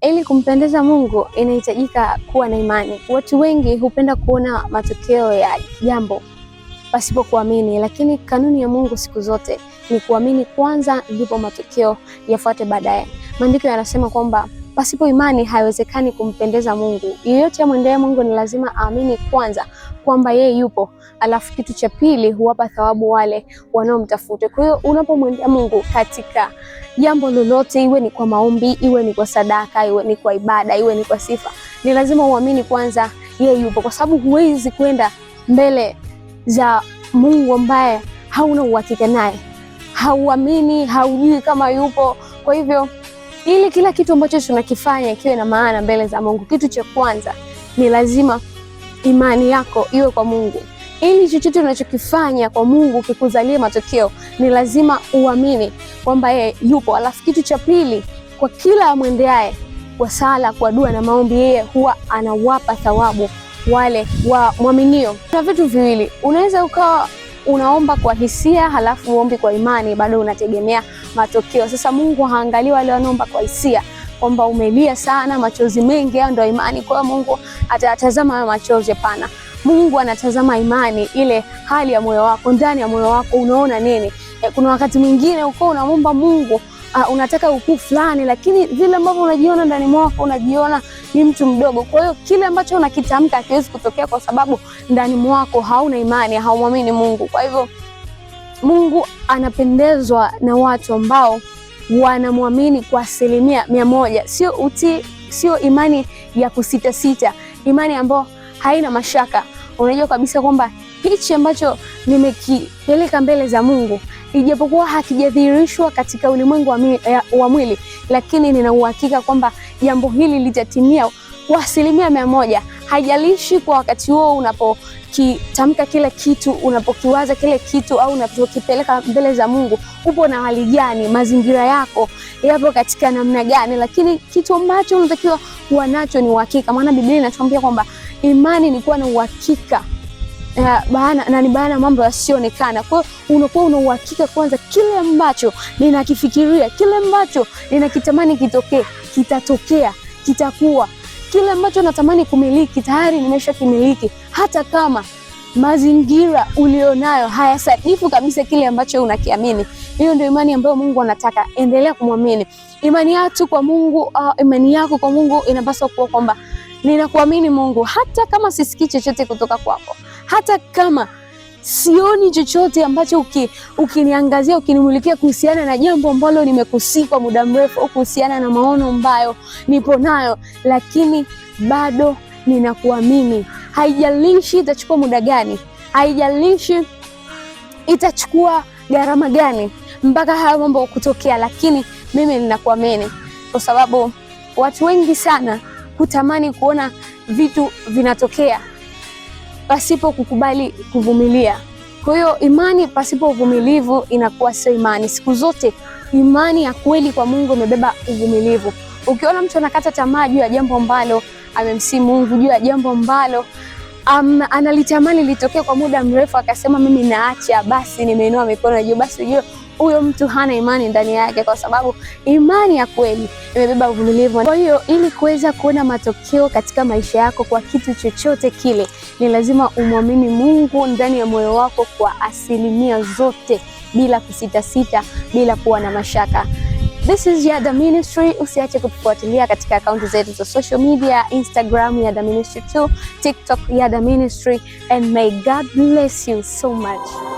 Ili kumpendeza Mungu inahitajika kuwa na imani. Watu wengi hupenda kuona matokeo ya jambo pasipo kuamini, lakini kanuni ya Mungu siku zote ni kuamini kwanza, ndipo matokeo yafuate baadaye. Maandiko yanasema kwamba pasipo imani haiwezekani kumpendeza Mungu. Yeyote amwendee Mungu ni lazima aamini kwanza kwamba yeye yupo, alafu kitu cha pili huwapa thawabu wale wanaomtafuta. Kwa hiyo unapomwendea Mungu katika jambo lolote, iwe ni kwa maombi, iwe ni kwa sadaka, iwe ni kwa ibada, iwe ni kwa sifa, ni lazima uamini kwanza yeye yupo, kwa sababu huwezi kwenda mbele za Mungu ambaye hauna uhakika naye, hauamini, haujui kama yupo. Kwa hivyo ili kila kitu ambacho tunakifanya kiwe na maana mbele za Mungu, kitu cha kwanza ni lazima imani yako iwe kwa Mungu. Ili chochote unachokifanya kwa Mungu kikuzalie matokeo, ni lazima uamini kwamba yeye yupo. Alafu kitu cha pili, kwa kila amwendeaye kwa sala, kwa dua na maombi, yeye huwa anawapa thawabu wale wa mwaminio. Kuna vitu viwili, unaweza ukawa unaomba kwa hisia halafu uombi kwa imani, bado unategemea matokeo. Sasa Mungu haangalii wale wanaomba kwa hisia kwamba umelia sana, machozi mengi, ndio imani. Kwa Mungu atatazama machozi? Hapana. Mungu anatazama imani, ile hali ya moyo wako, ndani ya moyo wako unaona nini. Kuna wakati mwingine uko unaomba Mungu, unataka ukuu fulani, lakini vile ambavyo unajiona ndani mwako, unajiona ni mtu mdogo. Kwa hiyo kile ambacho unakitamka hakiwezi kutokea, kwa sababu ndani mwako hauna imani, haumwamini Mungu. Kwa hivyo Mungu anapendezwa na watu ambao wanamwamini kwa 100%. Sio imani ya kusita, imani ambayo haina mashaka. Unajua kabisa kwamba hichi ambacho nimekipeleka mbele za Mungu, ijapokuwa hakijadhihirishwa katika ulimwengu wa mwili, lakini nina uhakika kwamba jambo hili litatimia kwa 100%. Haijalishi kwa wakati huo unapokitamka kile kitu, unapokiwaza kile kitu, au unapokipeleka mbele za Mungu, upo na hali gani, mazingira yako yapo katika namna gani, lakini kitu ambacho unatakiwa kuwa nacho ni uhakika. Maana Biblia inatuambia kwamba imani ni kuwa na uhakika na ni bayana mambo yasioonekana. Kwa hiyo unakuwa una uhakika kwanza, kile ambacho ninakifikiria, kile ambacho ninakitamani kitokee, kitatokea, kitakuwa. Kile ambacho natamani kumiliki tayari nimeshakimiliki, hata kama mazingira ulionayo hayasadifu kabisa kile ambacho unakiamini. Hiyo ndio imani ambayo Mungu anataka. Endelea kumwamini. Imani yako kwa Mungu inapaswa kuwa kwamba ninakuamini Mungu, hata kama sisikii chochote kutoka kwako, hata kama sioni chochote ambacho ukiniangazia, ukinimulikia kuhusiana na jambo ambalo nimekusika kwa muda mrefu, au kuhusiana na maono ambayo nipo nayo, lakini bado ninakuamini. Haijalishi itachukua muda gani, haijalishi itachukua gharama gani mpaka haya mambo kutokea, lakini mimi ninakuamini. Kwa sababu watu wengi sana hutamani kuona vitu vinatokea pasipo kukubali kuvumilia. Kwa hiyo imani pasipo uvumilivu inakuwa sio imani. Siku zote imani ya kweli kwa Mungu imebeba uvumilivu. Ukiona mtu anakata tamaa juu ya jambo ambalo amemsi Mungu, juu ya jambo ambalo analitamani litokee kwa muda mrefu, akasema mimi naacha, basi nimeinua mikono juu, basi ujue huyo mtu hana imani ndani yake, kwa sababu imani ya kweli imebeba uvumilivu. Kwa hiyo ili kuweza kuona matokeo katika maisha yako kwa kitu chochote kile, ni lazima umwamini Mungu ndani ya moyo wako kwa 100% bila kusita, bila kuwa na mashaka. This is Yada Ministry. Usiache kutufuatilia katika akaunti zetu za social media, Instagram Yada Ministry 2, TikTok Yada Ministry, and may God bless you so much.